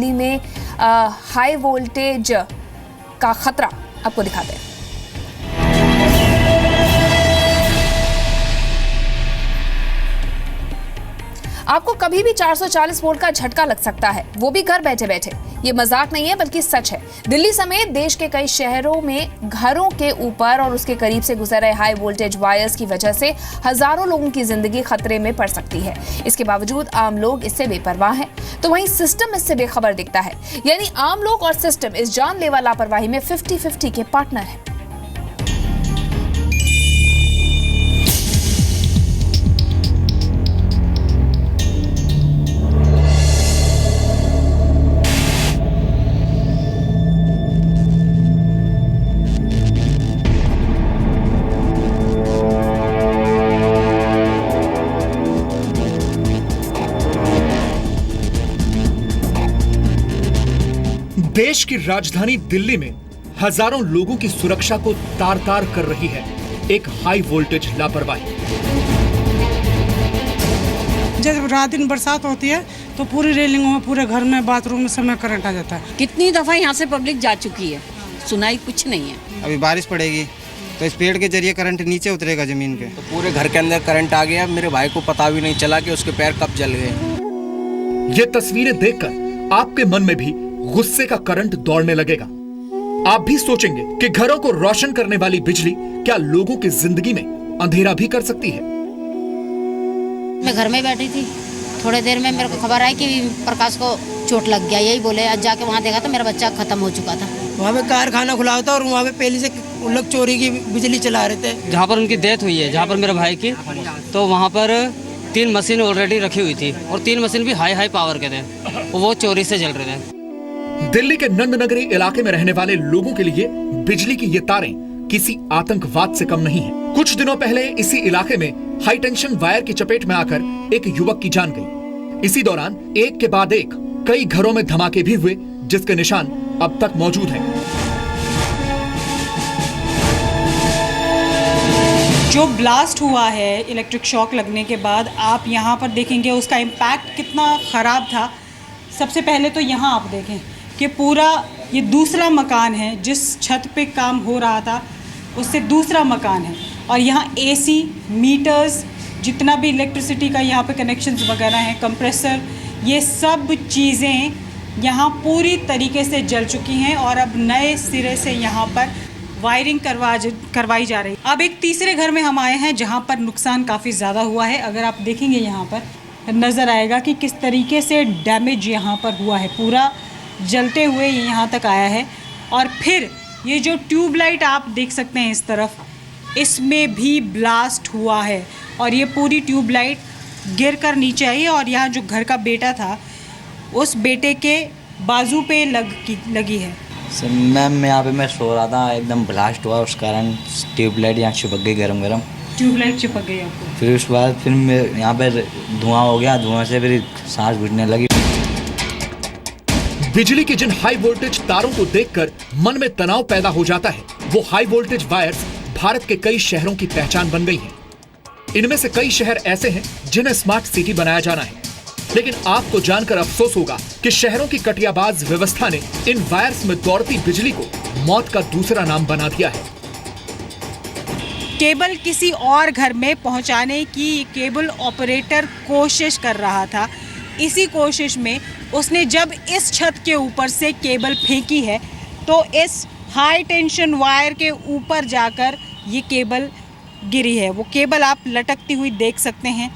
राजधानी में high voltage का खतरा आपको दिखाते हैं। आपको कभी भी 440 वोल्ट का झटका लग सकता है, वो भी घर बैठे बैठे। ये मजाक नहीं है बल्कि सच है। दिल्ली समेत देश के कई शहरों में घरों के ऊपर और उसके करीब से गुजर रहे हाई वोल्टेज वायर्स की वजह से हजारों लोगों की जिंदगी खतरे में पड़ सकती है। इसके बावजूद आम लोग इससे बेपरवाह हैं, तो वहीं सिस्टम इससे बेखबर दिखता है। यानी आम लोग और सिस्टम इस जानलेवा लापरवाही में 50-50 के पार्टनर हैं। देश की राजधानी दिल्ली में हजारों लोगों की सुरक्षा को तार-तार कर रही है एक हाई वोल्टेज लापरवाही। जब रात दिन बरसात होती है तो पूरी रेलिंगों में, पूरे घर में, बाथरूम में समय करंट आ जाता है। कितनी दफा यहाँ से पब्लिक जा चुकी है, सुनाई कुछ नहीं है। अभी बारिश पड़ेगी तो इस पेड़ के जरिए करंट नीचे उतरेगा जमीन पे, तो पूरे घर के अंदर करंट आ गया। मेरे भाई को पता भी नहीं चला कि उसके पैर कब जल गए। ये तस्वीरें देखकर आपके मन में भी गुस्से का करंट दौड़ने लगेगा। आप भी सोचेंगे कि घरों को रोशन करने वाली बिजली क्या लोगों की जिंदगी में अंधेरा भी कर सकती है। मैं घर में बैठी थी, थोड़ी देर में मेरे को खबर आई कि प्रकाश को चोट लग गया। यही बोले, आज जाके वहाँ देखा तो मेरा बच्चा खत्म हो चुका था। वहाँ पे कारखाना खुला होता और वहाँ पे पहले से उन लोग चोरी की बिजली चला रहे थे। जहाँ पर उनकी डेथ हुई है, जहाँ पर मेरे भाई की, तो वहाँ पर 3 मशीन ऑलरेडी रखी हुई थी और 3 मशीन भी हाई पावर के थे, वो चोरी से जल रहे थे। दिल्ली के नंदनगरी इलाके में रहने वाले लोगों के लिए बिजली की ये तारें किसी आतंकवाद से कम नहीं है। कुछ दिनों पहले इसी इलाके में हाई टेंशन वायर की चपेट में आकर एक युवक की जान गई। इसी दौरान एक के बाद एक कई घरों में धमाके भी हुए, जिसके निशान अब तक मौजूद हैं। जो ब्लास्ट हुआ है इलेक्ट्रिक शॉक लगने के बाद, आप यहाँ पर देखेंगे उसका इम्पैक्ट कितना ख़राब था। सबसे पहले तो यहाँ आप देखें कि पूरा ये दूसरा मकान है, जिस छत पे काम हो रहा था उससे दूसरा मकान है, और यहाँ एसी, मीटर्स, जितना भी इलेक्ट्रिसिटी का यहाँ पे कनेक्शंस वगैरह हैं, कंप्रेसर, ये सब चीज़ें यहाँ पूरी तरीके से जल चुकी हैं और अब नए सिरे से यहाँ पर वायरिंग करवाई जा रही है। अब एक तीसरे घर में हम आए हैं जहाँ पर नुकसान काफ़ी ज़्यादा हुआ है। अगर आप देखेंगे यहाँ पर नज़र आएगा कि किस तरीके से डैमेज यहाँ पर हुआ है, पूरा जलते हुए ये यहाँ तक आया है। और फिर ये जो ट्यूबलाइट आप देख सकते हैं इस तरफ, इसमें भी ब्लास्ट हुआ है और ये पूरी ट्यूबलाइट गिर कर नीचे आई है और यहाँ जो घर का बेटा था उस बेटे के बाजू पे लगी है। सर मैम, मैं सो रहा था, एकदम ब्लास्ट हुआ, उस कारण ट्यूबलाइट यहाँ चिपक गई, गरम ट्यूबलाइट चिपक गई आपको। फिर उसके बाद फिर यहाँ पे धुआं हो गया, धुआं से फिर सांस घुटने लगी। बिजली की जिन हाई वोल्टेज तारों को देखकर मन में तनाव पैदा हो जाता है, वो हाई वोल्टेज वायर्स भारत के कई शहरों की पहचान बन गई हैं। इनमें से कई शहर ऐसे हैं जिन्हें स्मार्ट सिटी बनाया जाना है, लेकिन आपको जानकर अफसोस होगा कि शहरों की कटियाबाज व्यवस्था ने इन वायर्स में दौड़ती बिजली को मौत का दूसरा नाम बना दिया है। केबल किसी और घर में पहुंचाने की केबल ऑपरेटर कोशिश कर रहा था। इसी कोशिश में उसने जब इस छत के ऊपर से केबल फेंकी है तो इस हाई टेंशन वायर के ऊपर जाकर ये केबल गिरी है। वो केबल आप लटकती हुई देख सकते हैं।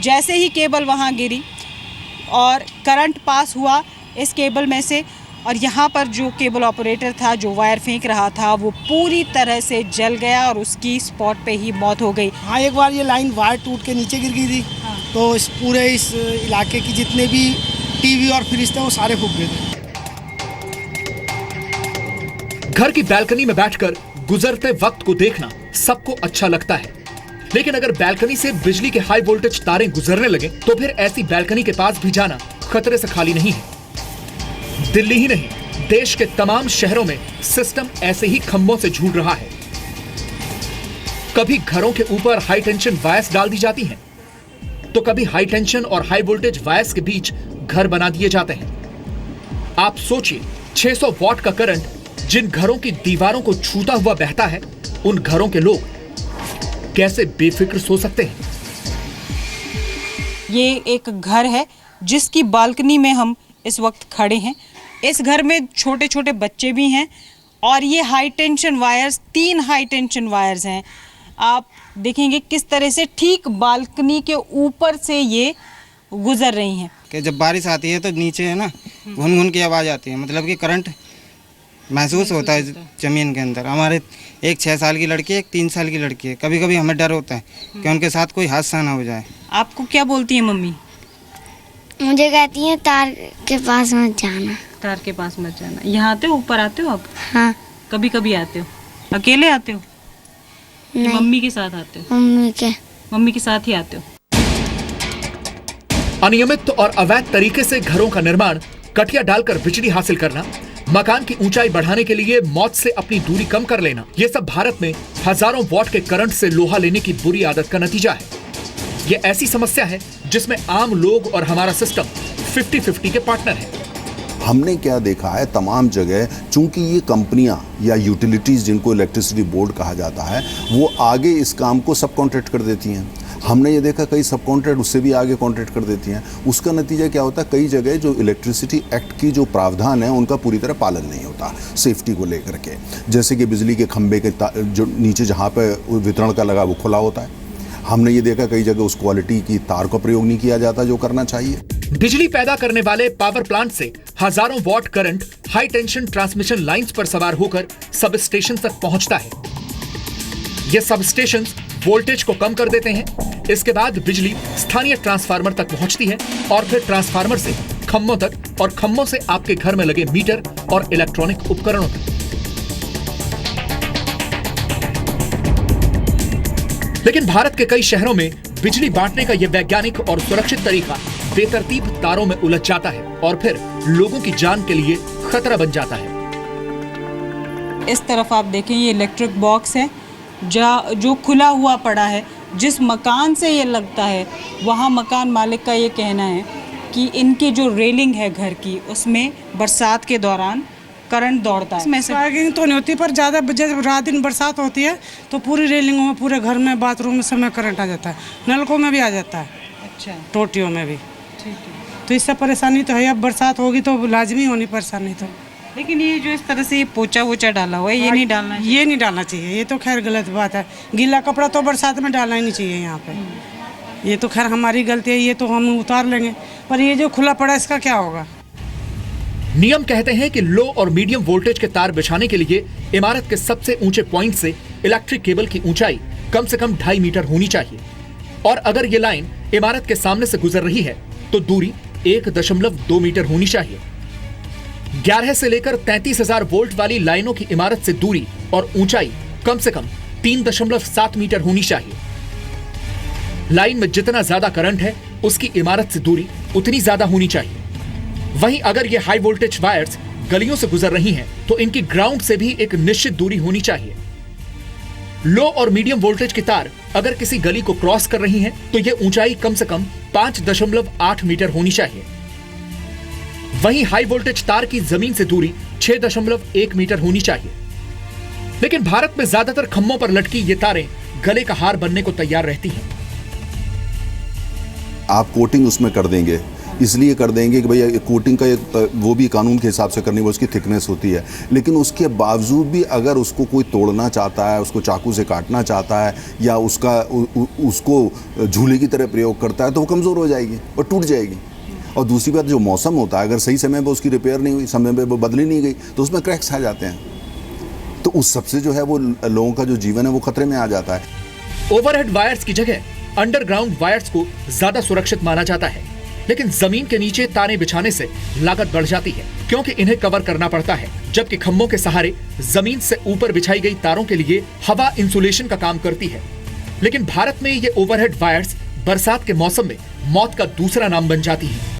जैसे ही केबल वहाँ गिरी और करंट पास हुआ इस केबल में से, और यहाँ पर जो केबल ऑपरेटर था जो वायर फेंक रहा था वो पूरी तरह से जल गया और उसकी स्पॉट पे ही मौत हो गई। हाँ, एक बार ये लाइन वायर टूट के नीचे गिर गई थी। हाँ। तो इस पूरे इस इलाके की जितने भी टीवी और फ्रिज थे वो सारे फूक गए थे। घर की बैल्कनी में बैठकर गुजरते वक्त को देखना सबको अच्छा लगता है, लेकिन अगर बैल्कनी से बिजली के हाई वोल्टेज तारें गुजरने लगे तो फिर ऐसी बैल्कनी के पास भी जाना खतरे से खाली नहीं है। दिल्ली ही नहीं, देश के तमाम शहरों में सिस्टम ऐसे ही खंभों से झूल रहा है। कभी घरों के ऊपर हाई टेंशन वायर्स डाल दी जाती हैं, तो कभी हाई टेंशन और हाई वोल्टेज वायर्स के बीच घर बना दिए जाते हैं। आप सोचिए 600 वॉट का करंट जिन घरों की दीवारों को छूता हुआ बहता है, उन घरों के लोग कैसे बेफिक्र सो सकते हैं। ये एक घर है जिसकी बालकनी में हम इस वक्त खड़े हैं। इस घर में छोटे छोटे बच्चे भी हैं और ये high tension wires, 3 high tension wires हैं। आप देखेंगे किस तरह से ठीक बालकनी के ऊपर से ये गुजर रही हैं। कि जब बारिश आती है तो नीचे है ना घुन घुन की आवाज़ आती है, मतलब कि करंट महसूस होता है ज़मीन के अंदर। हमारे एक 6 साल की लड़की है, एक 3 साल की लड़की है। कभी कभी हमें डर होता है कि उनके साथ कोई हादसा ना हो जाए। आपको क्या बोलती है मम्मी? मुझे कहती है तार के पास मत जाना। तार के पास मत जाना। यहाँ आते हो, ऊपर आते हो आप? हाँ। कभी कभी आते हो? अकेले आते हो? नहीं, मम्मी के साथ आते हो? मम्मी के साथ ही आते हो। अनियमित और अवैध तरीके से घरों का निर्माण, कटिया डालकर बिजली हासिल करना, मकान की ऊंचाई बढ़ाने के लिए मौत से अपनी दूरी कम कर लेना, ये सब भारत में हजारों वॉट के करंट से लोहा लेने की बुरी आदत का नतीजा है। ये ऐसी समस्या है जिसमें आम लोग और हमारा सिस्टम 50-50 के पार्टनर हैं। हमने क्या देखा है, तमाम जगह चूंकि ये कंपनियां या यूटिलिटीज जिनको इलेक्ट्रिसिटी बोर्ड कहा जाता है, वो आगे इस काम को सब कॉन्ट्रैक्ट कर देती हैं। हमने ये देखा कई सब कॉन्ट्रैक्ट उससे भी आगे कॉन्ट्रैक्ट कर देती हैं। उसका नतीजा क्या होता है, कई जगह जो इलेक्ट्रिसिटी एक्ट की जो प्रावधान है उनका पूरी तरह पालन नहीं होता सेफ्टी को लेकर के। जैसे कि बिजली के खंभे के जो नीचे जहाँ पे वितरण का लगा वो खुला होता है। हमने ये देखा कई जगह उस क्वालिटी की तार का प्रयोग नहीं किया जाता जो करना चाहिए। बिजली पैदा करने वाले पावर प्लांट से हजारों what current high tension transmission lines पर सवार होकर सब स्टेशन तक पहुंचता है। ये सब स्टेशन वोल्टेज को कम कर देते हैं। इसके बाद बिजली स्थानीय ट्रांसफार्मर तक पहुंचती है और फिर ट्रांसफार्मर से खंभों तक और खंभों से आपके घर में लगे मीटर और इलेक्ट्रॉनिक उपकरणों तक। लेकिन भारत के कई शहरों में बिजली बांटने का यह वैज्ञानिक और सुरक्षित तरीका बेतरतीब तारों में उलझ जाता है और फिर लोगों की जान के लिए खतरा बन जाता है। इस तरफ आप देखें, ये इलेक्ट्रिक बॉक्स है जो खुला हुआ पड़ा है। जिस मकान से ये लगता है वहाँ मकान मालिक का ये कहना है कि इनकी जो रेलिंग है घर की, उसमें बरसात के दौरान करंट दौड़ता है। इसमें स्पार्किंग तो नहीं होती, पर ज़्यादा जब रात दिन बरसात होती है तो पूरी रेलिंगों में, पूरे घर में, बाथरूम में सब में करंट आ जाता है। नलकों में भी आ जाता है। अच्छा। टोटियों में भी। ठीक है। तो इससे परेशानी तो है। अब बरसात होगी तो लाजमी होनी परेशानी तो। लेकिन ये जो इस तरह से ये पोचा वोचा डाला हुआ है, ये नहीं डालना चाहिए। ये नहीं डालना चाहिए। ये तो खैर गलत बात है। गीला कपड़ा तो बरसात में डालना ही नहीं चाहिए यहाँ पे। ये तो खैर हमारी गलती है, ये तो हम उतार लेंगे, पर ये जो खुला पड़ा इसका क्या होगा। नियम कहते हैं कि लो और मीडियम वोल्टेज के तार बिछाने के लिए इमारत के सबसे ऊंचे पॉइंट से इलेक्ट्रिक केबल की ऊंचाई कम से कम 2.5 मीटर होनी चाहिए और अगर ये लाइन इमारत के सामने से गुजर रही है तो दूरी 1.2 मीटर होनी चाहिए। 11 से लेकर 33,000 वोल्ट वाली लाइनों की इमारत से दूरी और ऊंचाई कम से कम 3.7 मीटर होनी चाहिए। लाइन में जितना ज्यादा करंट है उसकी इमारत से दूरी उतनी ज्यादा होनी चाहिए। वहीं अगर ये हाई वोल्टेज वायर्स गलियों से गुजर रही हैं तो इनकी ग्राउंड से भी एक निश्चित दूरी होनी चाहिए। लो और मीडियम वोल्टेज की तार अगर किसी गली को क्रॉस कर रही हैं तो ये ऊंचाई कम से कम 5.8 मीटर होनी चाहिए। वहीं हाई वोल्टेज तार की जमीन से दूरी 6.1 मीटर होनी चाहिए। लेकिन भारत में ज्यादातर खंभों पर लटकी ये तारें गले का हार बनने को तैयार रहती हैं। आप कोटिंग उसमें कर देंगे, इसलिए कर देंगे कि भैया कोटिंग का एक वो भी कानून के हिसाब से करनी है, उसकी थिकनेस होती है। लेकिन उसके बावजूद भी अगर उसको कोई तोड़ना चाहता है, उसको चाकू से काटना चाहता है या उसको झूले की तरह प्रयोग करता है तो वो कमज़ोर हो जाएगी और टूट जाएगी। और दूसरी बात, जो मौसम होता है, अगर सही समय पर उसकी रिपेयर नहीं हुई, समय पर वो बदली नहीं गई तो उसमें क्रैक्स आ जाते हैं। तो उस सबसे जो है वो लोगों का जो जीवन है वो खतरे में आ जाता है। ओवरहेड वायर्स की जगह अंडरग्राउंड वायर्स को ज्यादा सुरक्षित माना जाता है, लेकिन जमीन के नीचे तारें बिछाने से लागत बढ़ जाती है क्योंकि इन्हें कवर करना पड़ता है, जबकि खंभों के सहारे जमीन से ऊपर बिछाई गई तारों के लिए हवा इंसुलेशन का काम करती है। लेकिन भारत में ये ओवरहेड वायर्स बरसात के मौसम में मौत का दूसरा नाम बन जाती है।